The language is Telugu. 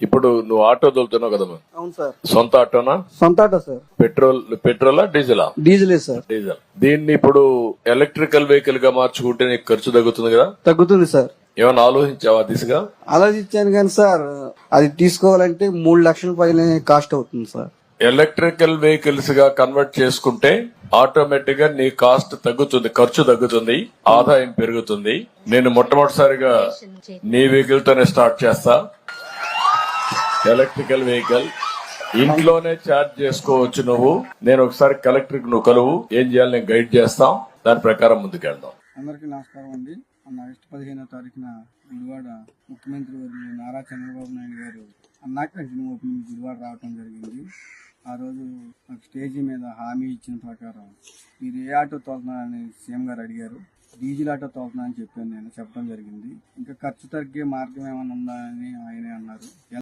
ఇప్పుడు నువ్వు ఆటో తోలుతున్నావు కదమ్మా, అవును సార్. సొంత ఆటోనా? సొంత ఆటో సార్. పెట్రోలా డీజిలా? డీజిలే సార్. డీజిల్. దీన్ని ఇప్పుడు ఎలక్ట్రికల్ వెహికల్ గా మార్చుకుంటే నీకు ఖర్చు తగ్గుతుంది కదా? తగ్గుతుంది సార్. ఏమైనా ఆలోచించావా దిశగా? ఆలోచించాను కానీ సార్, అది తీసుకోవాలంటే 3 లక్షల పైన కాస్ట్ అవుతుంది సార్. ఎలక్ట్రికల్ వెహికల్స్ గా కన్వర్ట్ చేసుకుంటే ఆటోమేటిక్ గా నీ కాస్ట్ తగ్గుతుంది, ఖర్చు తగ్గుతుంది, ఆదాయం పెరుగుతుంది. నేను మొట్టమొదటిసారిగా నీ వెహికల్ తోనే స్టార్ట్ చేస్తా. ఎలక్ట్రికల్ వెహికల్ ఇంట్లోనే ఛార్జ్ చేసుకోవచ్చు నువ్వు. నేను ఒకసారి కలెక్టర్ నువ్వు కలువు, ఏం చేయాలి నేను గైడ్ చేస్తాం, దాని ప్రకారం ముందుకెళ్దాం. అందరికీ నమస్కారం అండి. ఆగస్టు 15వ తారీఖున గుడివాడ ముఖ్యమంత్రి వర్యులు నారా చంద్రబాబు నాయుడు గారు అన్నా క్యాంటీన్ ఓపెనింగ్ గుడివాడ రావడం జరిగింది. ఆ రోజు నాకు స్టేజీ మీద హామీ ఇచ్చిన ప్రకారం మీరు ఏ ఆటో తోలుతున్నారని సీఎం గారు అడిగారు. డీజిల్ ఆటో తోలుతున్నా అని చెప్పాను, నేను చెప్పడం జరిగింది. ఇంకా ఖర్చు తగ్గే మార్గం ఏమైనా ఉందా అని ఆయనే అన్నారు.